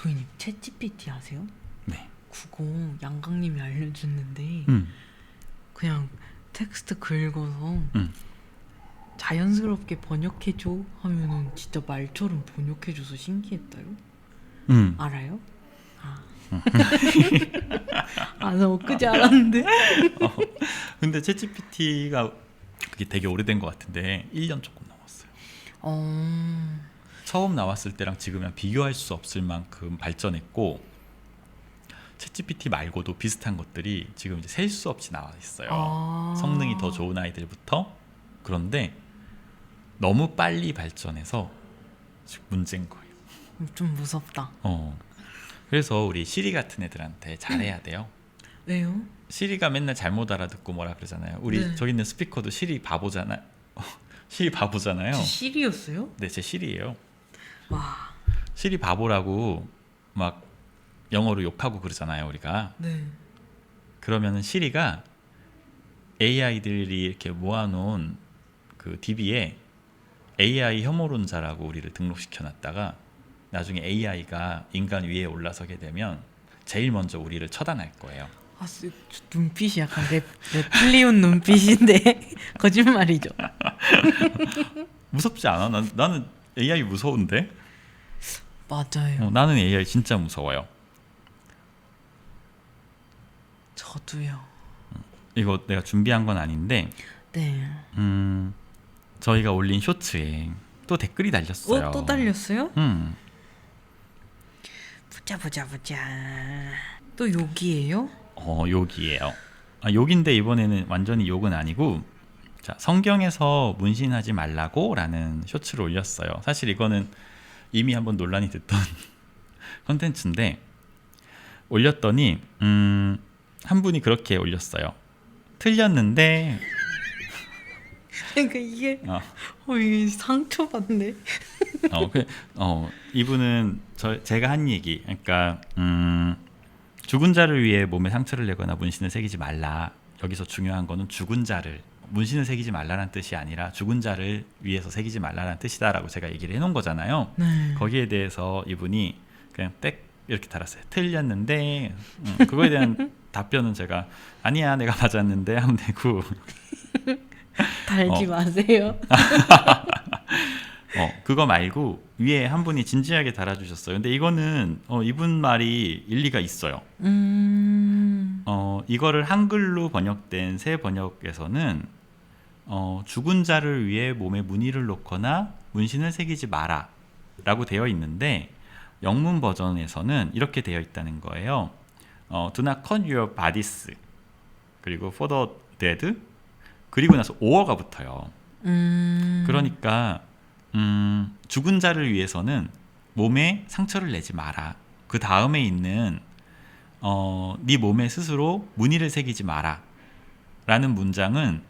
도희님 챗GPT 아세요? 네. 그거 양강님이 알려줬는데 음. 그냥 텍스트 긁어서 음. 자연스럽게 번역해줘 하면은 진짜 말처럼 번역해줘서 신기했다요. 알아요? 아, 나 엊그제 알았는데. 근데 챗GPT가 그게 되게 오래된 것 같은데 1년 조금 넘었어요. 처음 나왔을 때랑 지금이랑 비교할 수 없을 만큼 발전했고 챗GPT 말고도 비슷한 것들이 지금 이제 셀 수 없이 나와 있어요. 성능이 더 좋은 아이들부터. 그런데 너무 빨리 발전해서 지금 문제인 거예요. 좀 무섭다. 그래서 우리 시리 같은 애들한테 잘해야 돼요. 왜요? 시리가 맨날 잘못 알아듣고 뭐라 그러잖아요. 우리 네. 저기 있는 스피커도 시리 바보잖아요. 시리 바보잖아요. 저 시리였어요? 네, 제 시리예요. 와. 시리 바보라고 막 영어로 욕하고 그러잖아요, 우리가. 네. 그러면은 시리가 AI들이 이렇게 모아놓은 그 DB에 AI 혐오론자라고 우리를 등록시켜놨다가 나중에 AI가 인간 위에 올라서게 되면 제일 먼저 우리를 처단할 거예요. 저 눈빛이 약간 레플리온 눈빛인데 거짓말이죠. 무섭지 않아? 나는 AI 무서운데? 맞아요. 나는 AI 진짜 무서워요. 저도요. 이거 내가 준비한 건 아닌데 네. 저희가 올린 쇼츠에 또 댓글이 달렸어요. 또 달렸어요? 보자. 또 욕이에요? 욕이에요. 욕인데 이번에는 완전히 욕은 아니고 자, 성경에서 문신하지 말라고 라는 쇼츠를 올렸어요. 사실 이거는 이미 한번 논란이 됐던 컨텐츠인데 올렸더니 한 분이 그렇게 올렸어요. 틀렸는데 그러니까 이게 이게 상처받네. 이분은 제가 한 얘기, 그러니까 죽은 자를 위해 몸에 상처를 내거나 문신을 새기지 말라. 여기서 중요한 거는 죽은 자를 문신을 새기지 말라는 뜻이 아니라 죽은 자를 위해서 새기지 말라는 뜻이다라고 제가 얘기를 해놓은 거잖아요. 네. 거기에 대해서 이분이 그냥 땡 이렇게 달았어요. 틀렸는데 그거에 대한 답변은 제가 아니야 내가 맞았는데 하면 되고 달지 마세요. 그거 말고 위에 한 분이 진지하게 달아주셨어요. 근데 이거는 이분 말이 일리가 있어요. 이거를 한글로 번역된 새 번역에서는 죽은 자를 위해 몸에 무늬를 놓거나 문신을 새기지 마라 라고 되어 있는데 영문 버전에서는 이렇게 되어 있다는 거예요. Do not cut your bodies 그리고 for the dead 그리고 나서 or가 붙어요. 그러니까 죽은 자를 위해서는 몸에 상처를 내지 마라. 그 다음에 있는 네 몸에 스스로 무늬를 새기지 마라 라는 문장은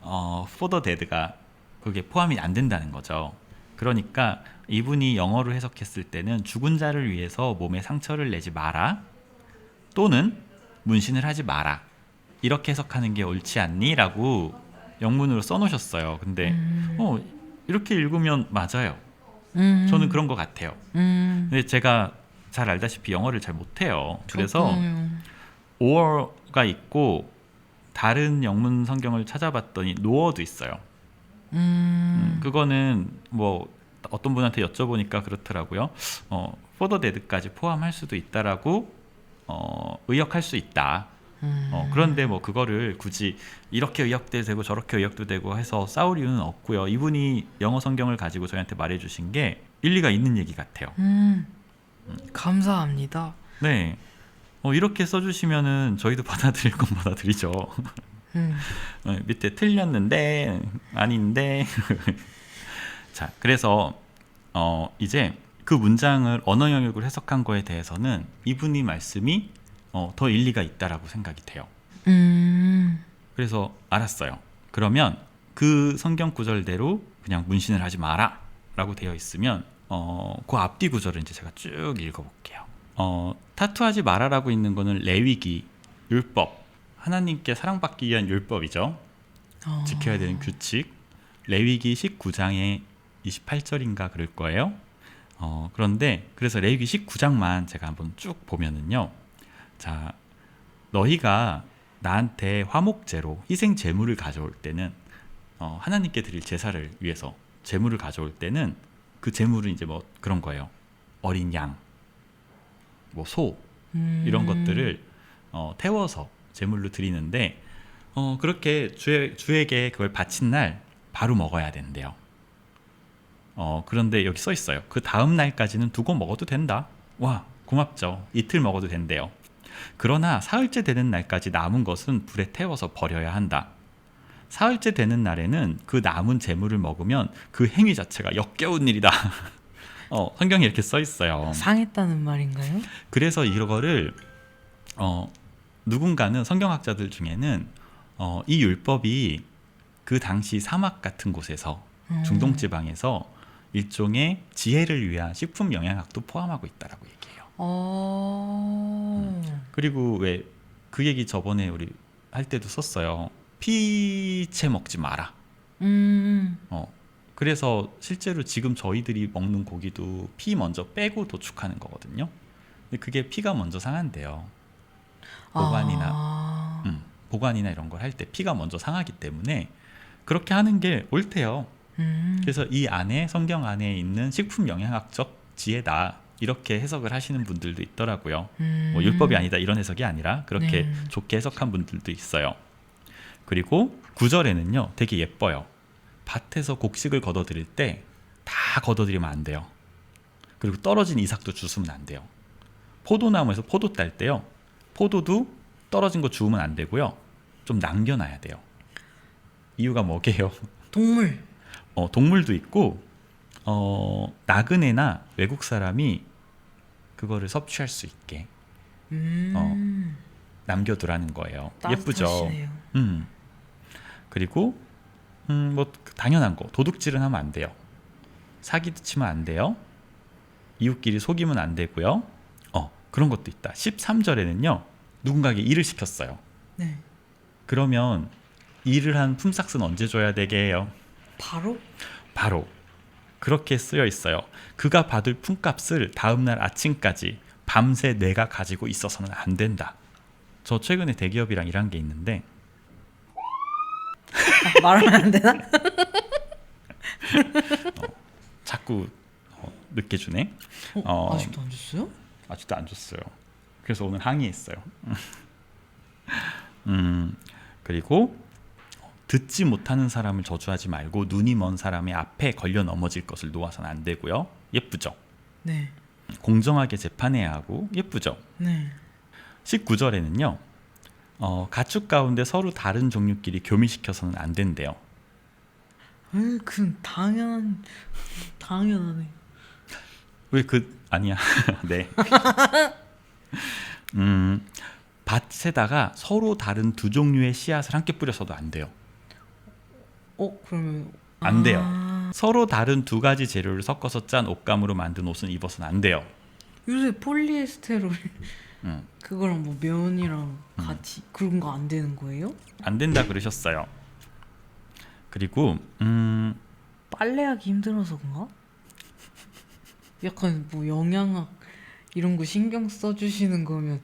for the dead가 그게 포함이 안 된다는 거죠. 그러니까 이분이 영어로 해석했을 때는 죽은 자를 위해서 몸에 상처를 내지 마라 또는 문신을 하지 마라 이렇게 해석하는 게 옳지 않니? 라고 영문으로 써놓으셨어요. 근데 이렇게 읽으면 맞아요. 저는 그런 것 같아요. 근데 제가 잘 알다시피 영어를 잘 못해요. 그래서 or가 있고 다른 영문 성경을 찾아봤더니 no어도 있어요. 그거는 뭐 어떤 분한테 여쭤보니까 그렇더라고요. for the dead까지 포함할 수도 있다라고 의역할 수 있다. 그런데 뭐 그거를 굳이 이렇게 의역도 되고 저렇게 의역도 되고 해서 싸울 이유는 없고요. 이분이 영어 성경을 가지고 저희한테 말해주신 게 일리가 있는 얘기 같아요. 감사합니다. 네, 이렇게 써주시면은 저희도 받아들일 건 받아들이죠. 밑에 틀렸는데 아닌데 자, 그래서 이제 그 문장을 언어 영역으로 해석한 거에 대해서는 이분이 말씀이 더 일리가 있다라고 생각이 돼요. 그래서 알았어요. 그러면 그 성경 구절대로 그냥 문신을 하지 마라 라고 되어 있으면 그 앞뒤 구절을 이제 제가 쭉 읽어볼게요. 타투하지 마라라고 있는 거는 레위기 율법, 하나님께 사랑받기 위한 율법이죠. 지켜야 되는 규칙. 레위기 19장의 28절인가 그럴 거예요. 그런데 그래서 레위기 19장만 제가 한번 쭉 보면은요. 자, 너희가 나한테 화목제로 희생 제물을 가져올 때는 하나님께 드릴 제사를 위해서 제물을 가져올 때는 그 제물은 이제 뭐 그런 거예요. 어린 양, 뭐 소 이런 것들을 태워서 제물로 드리는데 그렇게 주에게 그걸 바친 날 바로 먹어야 된대요. 그런데 여기 써 있어요. 그 다음 날까지는 두고 먹어도 된다. 와, 고맙죠. 이틀 먹어도 된대요. 그러나 사흘째 되는 날까지 남은 것은 불에 태워서 버려야 한다. 사흘째 되는 날에는 그 남은 재물을 먹으면 그 행위 자체가 역겨운 일이다. 성경에 이렇게 써 있어요. 상했다는 말인가요? 그래서 이거를 누군가는 성경학자들 중에는 이 율법이 그 당시 사막 같은 곳에서 중동 지방에서 일종의 지혜를 위한 식품 영양학도 포함하고 있다라고 얘기해요. 그리고 왜 그 얘기 저번에 우리 할 때도 썼어요. 피채 먹지 마라. 그래서 실제로 지금 저희들이 먹는 고기도 피 먼저 빼고 도축하는 거거든요. 근데 그게 피가 먼저 상한대요. 보관이나 이런 걸 할 때 피가 먼저 상하기 때문에 그렇게 하는 게 옳대요. 그래서 이 안에 성경 안에 있는 식품 영양학적 지혜다 이렇게 해석을 하시는 분들도 있더라고요. 뭐 율법이 아니다 이런 해석이 아니라 그렇게 네. 좋게 해석한 분들도 있어요. 그리고 9절에는요 되게 예뻐요. 밭에서 곡식을 걷어들일 때 다 걷어들이면 안 돼요. 그리고 떨어진 이삭도 주우면 안 돼요. 포도나무에서 포도 딸 때요 포도도 떨어진 거 주우면 안 되고요. 좀 남겨놔야 돼요. 이유가 뭐게요? 동물. 동물도 있고 나그네나 외국 사람이 그거를 섭취할 수 있게 남겨두라는 거예요. 예쁘죠? 따뜻하시네요. 그리고 뭐 당연한 거 도둑질은 하면 안 돼요. 사기도 치면 안 돼요. 이웃끼리 속이면 안 되고요. 그런 것도 있다. 13절에는요 누군가에게 일을 시켰어요. 네. 그러면 일을 한 품삯은 언제 줘야 되게 해요? 바로 그렇게 쓰여 있어요. 그가 받을 품값을 다음날 아침까지 밤새 내가 가지고 있어서는 안 된다. 저 최근에 대기업이랑 일한 게 있는데 말하면 안 되나? 자꾸 늦게 주네. 아직도 안 줬어요? 아직도 안 줬어요. 그래서 오늘 항의했어요. 그리고 듣지 못하는 사람을 저주하지 말고 눈이 먼 사람의 앞에 걸려 넘어질 것을 놓아서는 안 되고요. 예쁘죠? 네. 공정하게 재판해야 하고 예쁘죠? 네. 19절에는요. 가축 가운데 서로 다른 종류끼리 교미시켜서는 안 된대요. 그 당연하네. 왜 아니야. 네. 밭에다가 서로 다른 두 종류의 씨앗을 함께 뿌려서도 안 돼요. 그러면 안 돼요. 서로 다른 두 가지 재료를 섞어서 짠 옷감으로 만든 옷은 입어서는 안 돼요. 요새 폴리에스테롤 그거랑 뭐 면이랑 같이 그런 거 안 되는 거예요? 안 된다 그러셨어요. 그리고 빨래하기 힘들어서 그런가? 약간 뭐 영양학 이런 거 신경 써주시는 거면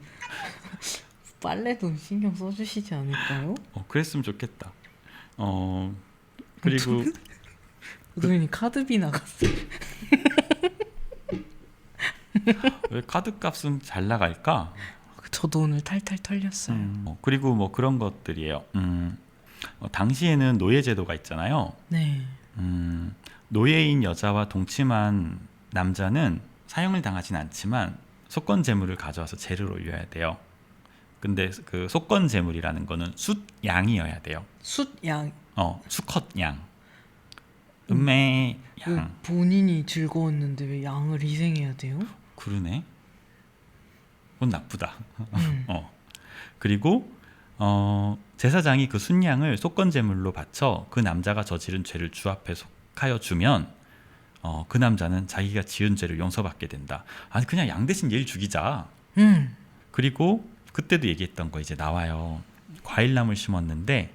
빨래도 신경 써주시지 않을까요? 그랬으면 좋겠다. 그리고 우동이 카드비 나갔어. 왜 카드값은 잘 나갈까? 저도 오늘 탈탈 털렸어요. 그리고 뭐 그런 것들이에요. 당시에는 노예제도가 있잖아요. 네. 노예인 여자와 동침한 남자는 사형을 당하진 않지만 속건 재물을 가져와서 제를 올려야 돼요. 근데 그 속건 재물이라는 거는 숫양이어야 돼요. 숫양. 수컷 양. 음매 왜 양. 본인이 즐거웠는데 왜 양을 희생해야 돼요? 그러네. 그건 나쁘다. 그리고 제사장이 그 순양을 속건 제물로 바쳐 그 남자가 저지른 죄를 주 앞에 속하여 주면 그 남자는 자기가 지은 죄를 용서받게 된다. 아니 그냥 양 대신 얘를 죽이자. 그리고 그때도 얘기했던 거 이제 나와요. 과일나무를 심었는데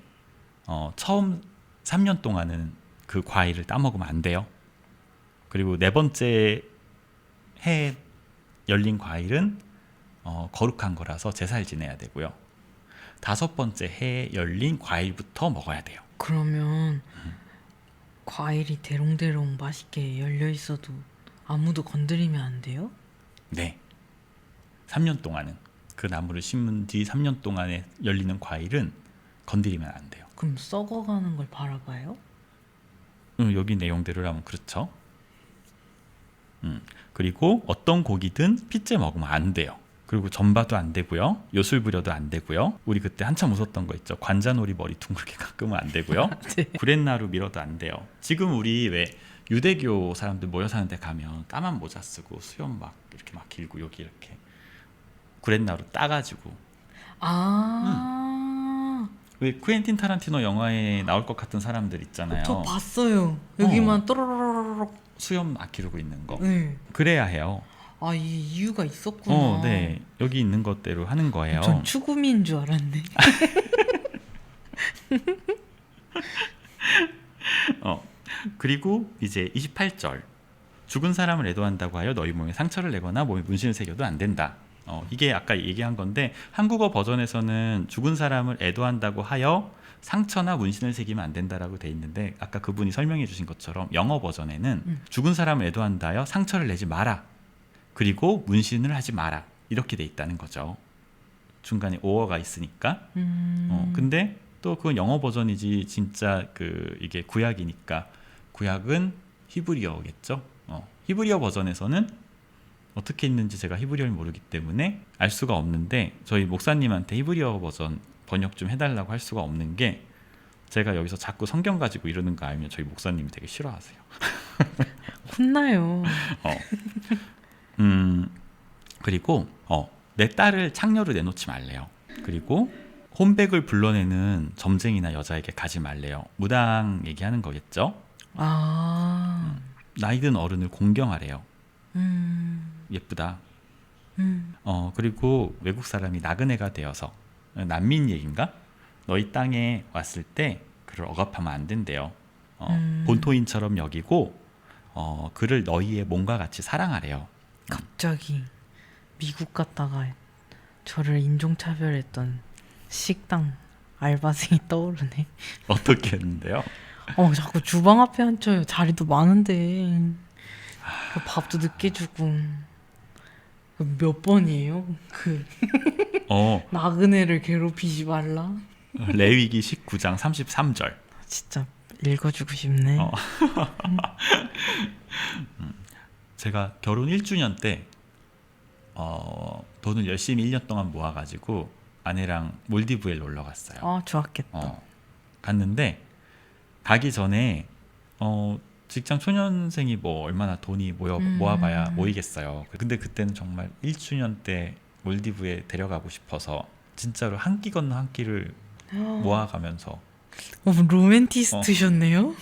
처음 3년 동안은 그 과일을 따먹으면 안 돼요. 그리고 네 번째 해에 열린 과일은 거룩한 거라서 제사를 지내야 되고요. 5번째 해에 열린 과일부터 먹어야 돼요. 그러면 과일이 대롱대롱 맛있게 열려 있어도 아무도 건드리면 안 돼요? 네. 3년 동안은 그 나무를 심은 뒤 3년 동안에 열리는 과일은 건드리면 안 돼요. 그럼 썩어가는 걸 바라봐요? 여기 내용대로 하면 그렇죠. 그리고 어떤 고기든 핏째 먹으면 안 돼요. 그리고 전봐도 안 되고요. 요술 부려도 안 되고요. 우리 그때 한참 웃었던 거 있죠. 관자놀이 머리 둥글게 깎으면 안 되고요. 네. 구렛나루 밀어도 안 돼요. 지금 우리 왜 유대교 사람들 모여 사는 데 가면 까만 모자 쓰고 수염 막 이렇게 막 길고 여기 이렇게 구렛나루 따가지고 왜 쿠엔틴 타란티노 영화에 나올 것 같은 사람들 있잖아요. 저 봤어요. 여기만 또로로로록. 수염 막 기르고 있는 거. 네. 그래야 해요. 아, 이 이유가 있었구나. 네. 여기 있는 것대로 하는 거예요. 전 추구미인 줄 알았네. 그리고 이제 28절. 죽은 사람을 애도한다고 하여 너희 몸에 상처를 내거나 몸에 문신을 새겨도 안 된다. 이게 아까 얘기한 건데 한국어 버전에서는 죽은 사람을 애도한다고 하여 상처나 문신을 새기면 안 된다라고 돼 있는데 아까 그분이 설명해 주신 것처럼 영어 버전에는 죽은 사람을 애도한다 하여 상처를 내지 마라. 그리고 문신을 하지 마라. 이렇게 돼 있다는 거죠. 중간에 오어가 있으니까. 근데 또 그건 영어 버전이지 진짜 이게 구약이니까 구약은 히브리어겠죠. 히브리어 버전에서는 어떻게 있는지 제가 히브리어를 모르기 때문에 알 수가 없는데 저희 목사님한테 히브리어 버전 번역 좀 해달라고 할 수가 없는 게 제가 여기서 자꾸 성경 가지고 이러는 거 알면 저희 목사님이 되게 싫어하세요. 혼나요. 그리고 내 딸을 창녀로 내놓지 말래요. 그리고 혼백을 불러내는 점쟁이나 여자에게 가지 말래요. 무당 얘기하는 거겠죠. 나이든 어른을 공경하래요. 예쁘다. 그리고 외국 사람이 나그네가 되어서 난민 얘기인가? 너희 땅에 왔을 때 그를 억압하면 안 된대요. 본토인처럼 여기고 그를 너희의 몸과 같이 사랑하래요. 갑자기 미국 갔다가 저를 인종차별했던 식당 알바생이 떠오르네. 어떻게 했는데요? 자꾸 주방 앞에 앉혀요. 자리도 많은데 밥도 늦게 주고. 몇 번이에요? 나그네를 괴롭히지 말라. 레위기 19장 33절. 진짜 읽어주고 싶네. 제가 결혼 1주년 때 돈을 열심히 1년 동안 모아가지고 아내랑 몰디브에 놀러 갔어요. 좋았겠다. 갔는데 가기 전에 직장 초년생이 뭐 얼마나 돈이 모아봐야 모이겠어요. 근데 그때는 정말 1주년 때 몰디브에 데려가고 싶어서 진짜로 한 끼 건너 한 끼를 모아가면서 로맨티스트셨네요.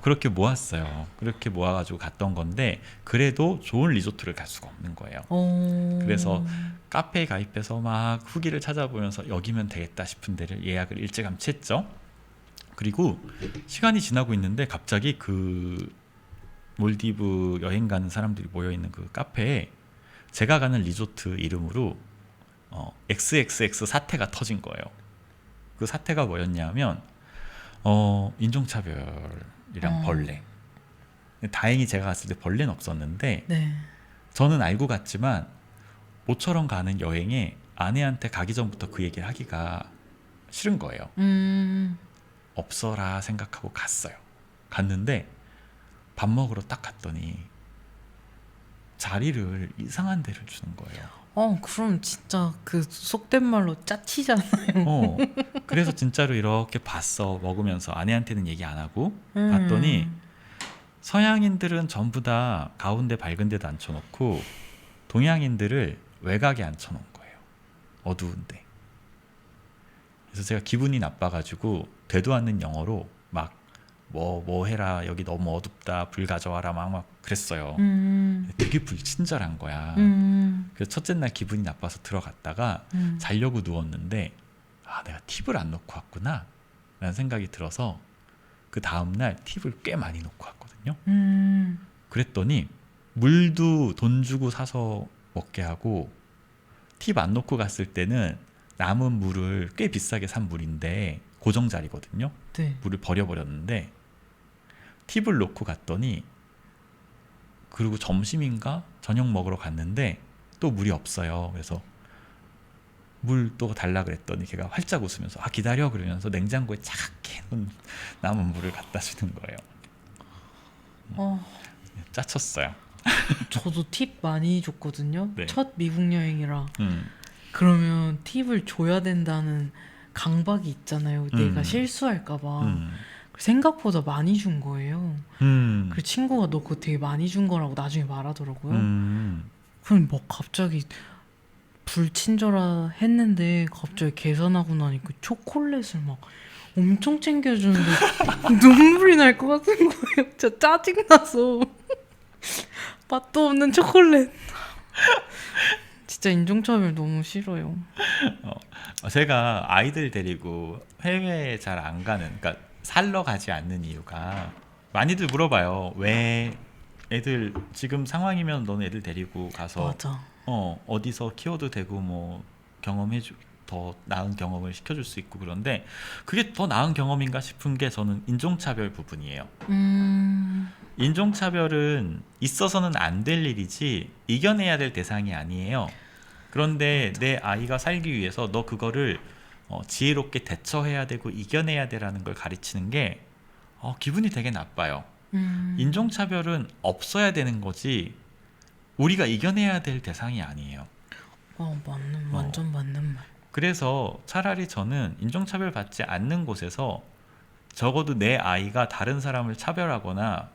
그렇게 모았어요. 그렇게 모아가지고 갔던 건데 그래도 좋은 리조트를 갈 수가 없는 거예요. 그래서 카페에 가입해서 막 후기를 찾아보면서 여기면 되겠다 싶은 데를 예약을 일찌감치 했죠. 그리고 시간이 지나고 있는데 갑자기 그 몰디브 여행 가는 사람들이 모여있는 그 카페에 제가 가는 리조트 이름으로 XXX 사태가 터진 거예요. 그 사태가 뭐였냐면 인종차별이랑 벌레. 다행히 제가 갔을 때 벌레는 없었는데 네. 저는 알고 갔지만 모처럼 가는 여행에 아내한테 가기 전부터 그 얘기를 하기가 싫은 거예요. 없어라 생각하고 갔어요. 갔는데 밥 먹으러 딱 갔더니 자리를 이상한 데를 주는 거예요. 그럼 진짜 그 속된 말로 짜치잖아요. 그래서 진짜로 이렇게 봤어. 먹으면서 아내한테는 얘기 안 하고 봤더니 서양인들은 전부 다 가운데 밝은 데도 앉혀놓고 동양인들을 외곽에 앉혀놓은 거예요. 어두운데. 그래서 제가 기분이 나빠가지고 되도 않는 영어로 막 뭐 해라, 여기 너무 어둡다, 불 가져와라 막 그랬어요. 되게 불친절한 거야. 그래서 첫째 날 기분이 나빠서 들어갔다가 자려고 누웠는데 내가 팁을 안 놓고 왔구나 라는 생각이 들어서 그 다음날 팁을 꽤 많이 놓고 왔거든요. 그랬더니 물도 돈 주고 사서 먹게 하고 팁 안 놓고 갔을 때는 남은 물을 꽤 비싸게 산 물인데 고정 자리거든요. 네. 물을 버려버렸는데 팁을 놓고 갔더니 그리고 점심인가 저녁 먹으러 갔는데 또 물이 없어요. 그래서 물 또 달라 그랬더니 걔가 활짝 웃으면서 아 기다려 그러면서 냉장고에 착 해놓은 남은 물을 갖다 주는 거예요. 어, 짜쳤어요. 저도 팁 많이 줬거든요. 네. 첫 미국 여행이라. 음, 그러면 팁을 줘야 된다는 강박이 있잖아요. 내가 음. 실수할까봐. 음, 생각보다 많이 준 거예요. 음, 그 친구가 너 그거 되게 많이 준 거라고 나중에 말하더라고요. 음. 그럼 뭐 갑자기 불친절하 했는데 갑자기 계산하고 나니까 초콜릿을 막 엄청 챙겨주는데 눈물이 날 것 같은 거예요. 진짜 짜증나서. 맛도 없는 초콜릿. 진짜 인종차별 너무 싫어요. 제가 아이들 데리고 해외에 잘 안 가는, 그러니까 살러 가지 않는 이유가 많이들 물어봐요. 왜 애들 지금 상황이면 너는 애들 데리고 가서 맞아. 어디서 키워도 되고 뭐 경험해주 더 나은 경험을 시켜줄 수 있고 그런데 그게 더 나은 경험인가 싶은 게 저는 인종차별 부분이에요. 인종차별은 있어서는 안 될 일이지 이겨내야 될 대상이 아니에요. 그런데 내 아이가 살기 위해서 너 그거를 지혜롭게 대처해야 되고 이겨내야 되라는 걸 가르치는 게 기분이 되게 나빠요. 인종차별은 없어야 되는 거지 우리가 이겨내야 될 대상이 아니에요. 맞는 완전 맞는 말. 그래서 차라리 저는 인종차별 받지 않는 곳에서 적어도 내 아이가 다른 사람을 차별하거나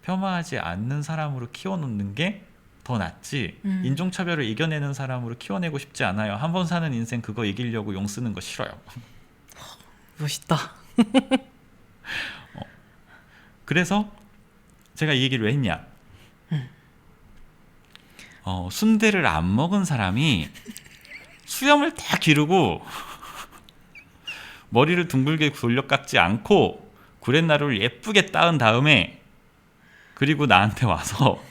폄하하지 않는 사람으로 키워놓는 게 더 낫지 인종차별을 이겨내는 사람으로 키워내고 싶지 않아요. 한 번 사는 인생 그거 이기려고 용 쓰는 거 싫어요. 멋있다. 그래서 제가 이 얘기를 왜 했냐. 순대를 안 먹은 사람이 수염을 다 기르고 머리를 둥글게 돌려 깎지 않고 구렛나루를 예쁘게 따은 다음에 그리고 나한테 와서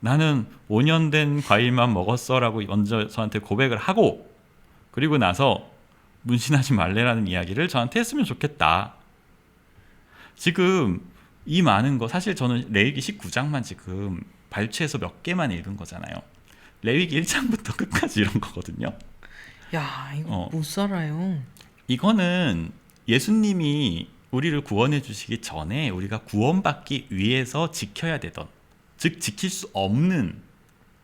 나는 5년 된 과일만 먹었어 라고 먼저 저한테 고백을 하고 그리고 나서 문신하지 말래라는 이야기를 저한테 했으면 좋겠다. 지금 이 많은 거 사실 저는 레위기 19장만 지금 발췌해서 몇 개만 읽은 거잖아요. 레위기 1장부터 끝까지 이런 거거든요. 야, 이거 못 살아요. 이거는 예수님이 우리를 구원해 주시기 전에 우리가 구원받기 위해서 지켜야 되던, 즉 지킬 수 없는,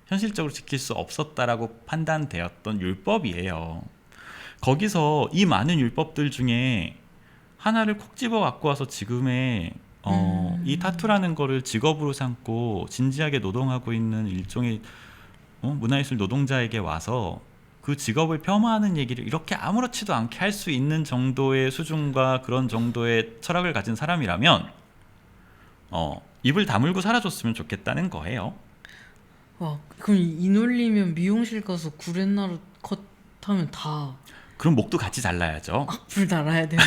현실적으로 지킬 수 없었다라고 판단되었던 율법이에요. 거기서 이 많은 율법들 중에 하나를 콕 집어 갖고 와서 지금의 이 타투라는 거를 직업으로 삼고 진지하게 노동하고 있는 일종의 문화예술 노동자에게 와서 그 직업을 폄하하는 얘기를 이렇게 아무렇지도 않게 할 수 있는 정도의 수준과 그런 정도의 철학을 가진 사람이라면 입을 다물고 살아줬으면 좋겠다는 거예요. 와, 그럼 이 논리면 미용실 가서 구렛나루 컷하면 다 그럼 목도 같이 잘라야죠. 악플 달아야 되는.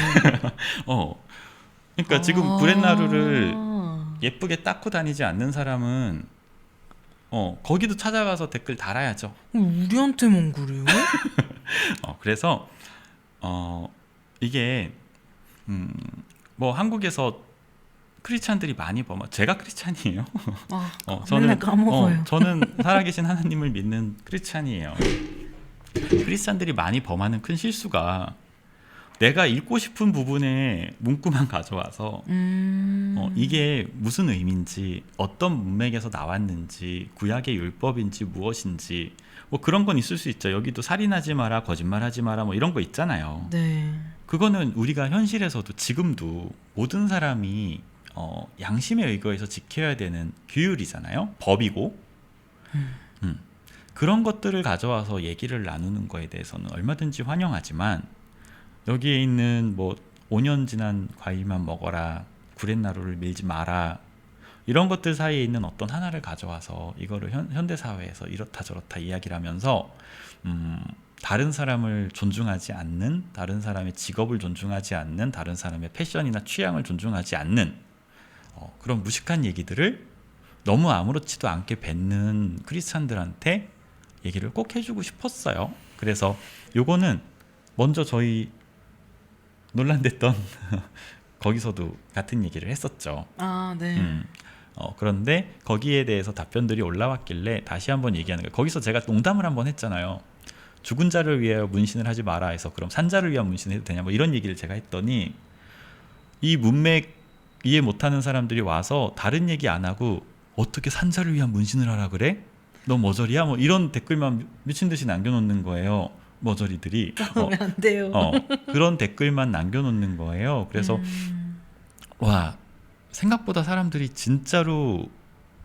그러니까 지금 구렛나루를 예쁘게 닦고 다니지 않는 사람은 거기도 찾아가서 댓글 달아야죠. 우리한테만 그래요? 그래서 이게 뭐 한국에서 크리스찬들이 많이 제가 크리스찬이에요. 맨날 까먹어요. 저는 살아계신 하나님을 믿는 크리스찬이에요. 크리스찬들이 많이 범하는 큰 실수가 내가 읽고 싶은 부분에 문구만 가져와서 이게 무슨 의미인지 어떤 문맥에서 나왔는지 구약의 율법인지 무엇인지 뭐 그런 건 있을 수 있죠. 여기도 살인하지 마라, 거짓말하지 마라 뭐 이런 거 있잖아요. 네. 그거는 우리가 현실에서도 지금도 모든 사람이 양심에 의거해서 지켜야 되는 규율이잖아요. 법이고 그런 것들을 가져와서 얘기를 나누는 거에 대해서는 얼마든지 환영하지만 여기에 있는 뭐 5년 지난 과일만 먹어라, 구렛나루를 밀지 마라 이런 것들 사이에 있는 어떤 하나를 가져와서 이거를 현대 사회에서 이렇다 저렇다 이야기를 하면서 다른 사람을 존중하지 않는, 다른 사람의 직업을 존중하지 않는, 다른 사람의 패션이나 취향을 존중하지 않는 그런 무식한 얘기들을 너무 아무렇지도 않게 뱉는 크리스찬들한테 얘기를 꼭 해주고 싶었어요. 그래서 요거는 먼저 저희 논란됐던 거기서도 같은 얘기를 했었죠. 아, 네. 그런데 거기에 대해서 답변들이 올라왔길래 다시 한번 얘기하는 거예요. 거기서 제가 농담을 한번 했잖아요. 죽은 자를 위하여 문신을 하지 마라 해서 그럼 산자를 위한 문신을 해도 되냐 뭐 이런 얘기를 제가 했더니 이 문맥 이해 못하는 사람들이 와서 다른 얘기 안 하고 어떻게 산자를 위한 문신을 하라 그래? 너 머저리야? 뭐 이런 댓글만 미친 듯이 남겨놓는 거예요. 머저리들이 그러면 안 돼요. 그런 댓글만 남겨놓는 거예요. 그래서 와, 생각보다 사람들이 진짜로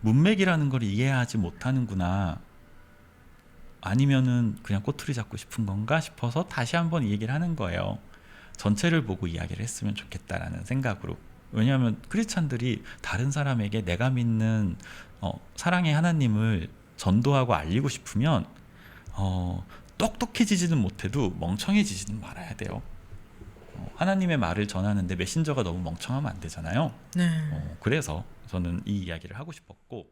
문맥이라는 걸 이해하지 못하는구나. 아니면은 그냥 꼬투리 잡고 싶은 건가 싶어서 다시 한번 이 얘기를 하는 거예요. 전체를 보고 이야기를 했으면 좋겠다라는 생각으로. 왜냐하면 크리스찬들이 다른 사람에게 내가 믿는 사랑의 하나님을 전도하고 알리고 싶으면 똑똑해지지는 못해도 멍청해지지는 말아야 돼요. 하나님의 말을 전하는데 메신저가 너무 멍청하면 안 되잖아요. 네. 그래서 저는 이 이야기를 하고 싶었고